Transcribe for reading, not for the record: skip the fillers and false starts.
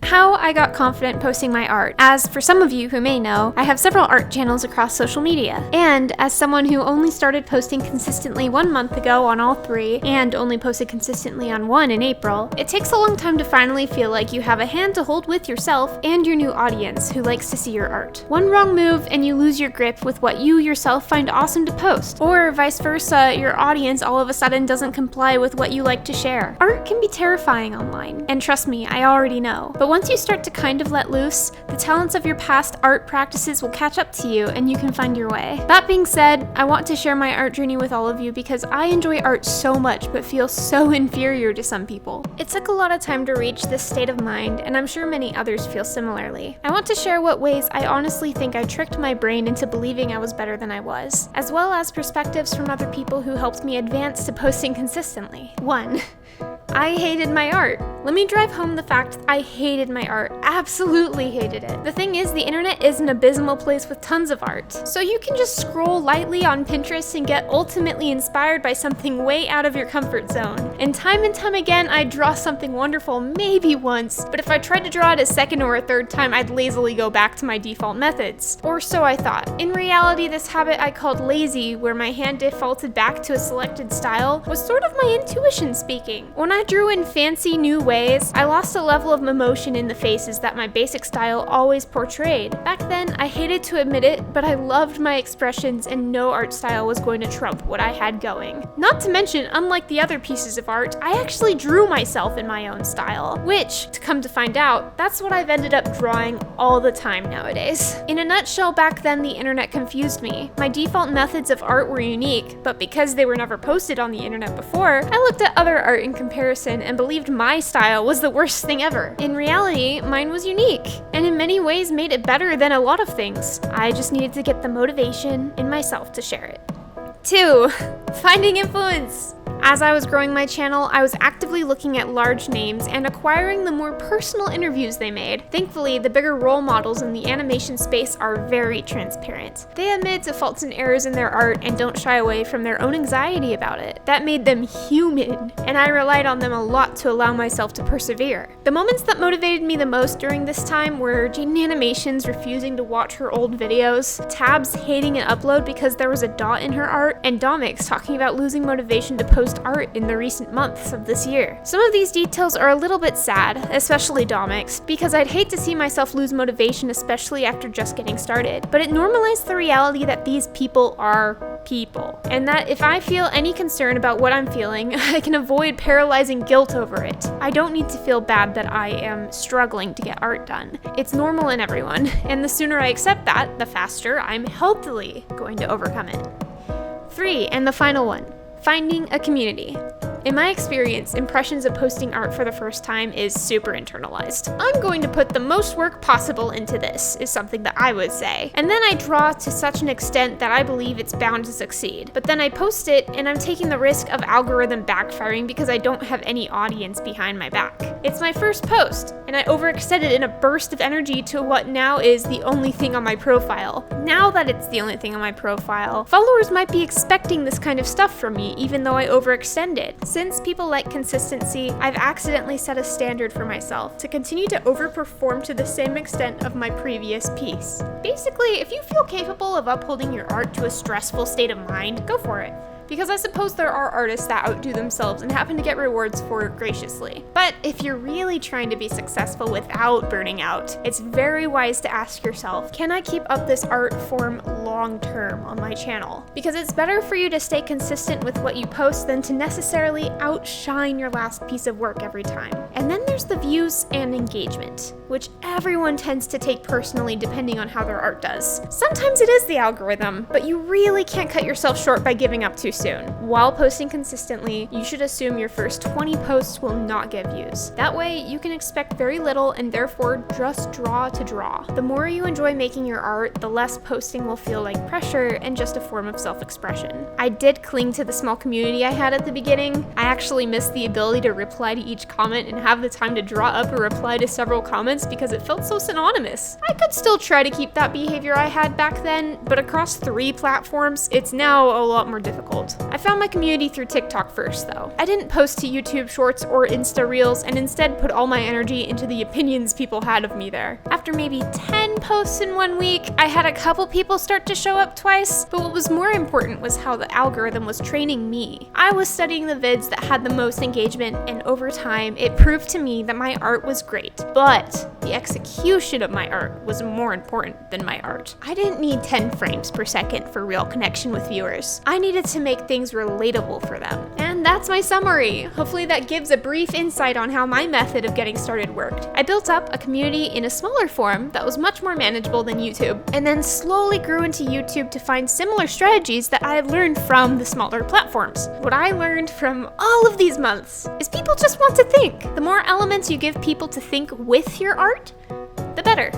How I got confident posting my art. As for some of you who may know, I have several art channels across social media. And as someone who only started posting consistently 1 month ago on all 3, and only posted consistently on 1 in April, it takes a long time to finally feel like you have a hand to hold with yourself and your new audience who likes to see your art. One wrong move and you lose your grip with what you yourself find awesome to post, or vice versa, your audience all of a sudden doesn't comply with what you like to share. Art can be terrifying online, and trust me, I already know. But once you start to kind of let loose, the talents of your past art practices will catch up to you and you can find your way. That being said, I want to share my art journey with all of you because I enjoy art so much but feel so inferior to some people. It took a lot of time to reach this state of mind, and I'm sure many others feel similarly. I want to share what ways I honestly think I tricked my brain into believing I was better than I was, as well as perspectives from other people who helped me advance to posting consistently. 1. I hated my art. Let me drive home the fact that I hated my art. Absolutely hated it. The thing is, the internet is an abysmal place with tons of art. So you can just scroll lightly on Pinterest and get ultimately inspired by something way out of your comfort zone. And time again, I'd draw something wonderful maybe once, but if I tried to draw it a second or a third time, I'd lazily go back to my default methods. Or so I thought. In reality, this habit I called lazy, where my hand defaulted back to a selected style, was sort of my intuition speaking. When I drew in fancy new ways, I lost a level of emotion in the faces that my basic style always portrayed. Back then, I hated to admit it, but I loved my expressions and no art style was going to trump what I had going. Not to mention, unlike the other pieces of art, I actually drew myself in my own style, which, to come to find out, that's what I've ended up drawing all the time nowadays. In a nutshell, back then the internet confused me. My default methods of art were unique, but because they were never posted on the internet before, I looked at other art in comparison and believed my style was the worst thing ever. In reality, mine was unique, and in many ways made it better than a lot of things. I just needed to get the motivation in myself to share it. 2. Finding influence. As I was growing my channel, I was actively looking at large names and acquiring the more personal interviews they made. Thankfully, the bigger role models in the animation space are very transparent. They admit to faults and errors in their art and don't shy away from their own anxiety about it. That made them human, and I relied on them a lot to allow myself to persevere. The moments that motivated me the most during this time were Jaden Animations refusing to watch her old videos, Tabs hating an upload because there was a dot in her art, and Domix talking about losing motivation to post art in the recent months of this year. Some of these details are a little bit sad, especially Domix, because I'd hate to see myself lose motivation, especially after just getting started. But it normalized the reality that these people are people, and that if I feel any concern about what I'm feeling, I can avoid paralyzing guilt over it. I don't need to feel bad that I am struggling to get art done. It's normal in everyone, and the sooner I accept that, the faster I'm healthily going to overcome it. 3, and the final one. Finding a community. In my experience, impressions of posting art for the first time is super internalized. I'm going to put the most work possible into this, is something that I would say. And then I draw to such an extent that I believe it's bound to succeed. But then I post it, and I'm taking the risk of algorithm backfiring because I don't have any audience behind my back. It's my first post, and I overextended in a burst of energy to what now is the only thing on my profile. Now that it's the only thing on my profile, followers might be expecting this kind of stuff from me, even though I overextended. Since people like consistency, I've accidentally set a standard for myself to continue to overperform to the same extent of my previous piece. Basically, if you feel capable of upholding your art to a stressful state of mind, go for it. Because I suppose there are artists that outdo themselves and happen to get rewards for it graciously. But if you're really trying to be successful without burning out, it's very wise to ask yourself, can I keep up this art form long term on my channel? Because it's better for you to stay consistent with what you post than to necessarily outshine your last piece of work every time. And then there's the views and engagement, which everyone tends to take personally depending on how their art does. Sometimes it is the algorithm, but you really can't cut yourself short by giving up too soon. While posting consistently, you should assume your first 20 posts will not get views. That way, you can expect very little and therefore just draw to draw. The more you enjoy making your art, the less posting will feel like pressure and just a form of self-expression. I did cling to the small community I had at the beginning. I actually missed the ability to reply to each comment and have the time to draw up a reply to several comments because it felt so synonymous. I could still try to keep that behavior I had back then, but across 3 platforms, it's now a lot more difficult. wild. I found my community through TikTok first, though. I didn't post to YouTube Shorts or Insta Reels, and instead put all my energy into the opinions people had of me there. After maybe 10 posts in 1 week, I had a couple people start to show up twice, but what was more important was how the algorithm was training me. I was studying the vids that had the most engagement, and over time, it proved to me that my art was great, but the execution of my art was more important than my art. I didn't need 10 frames per second for real connection with viewers. I needed to make things relatable for them. And that's my summary. Hopefully that gives a brief insight on how my method of getting started worked. I built up a community in a smaller form that was much more manageable than YouTube, and then slowly grew into YouTube to find similar strategies that I had learned from the smaller platforms. What I learned from all of these months is people just want to think. The more elements you give people to think with your art, the better.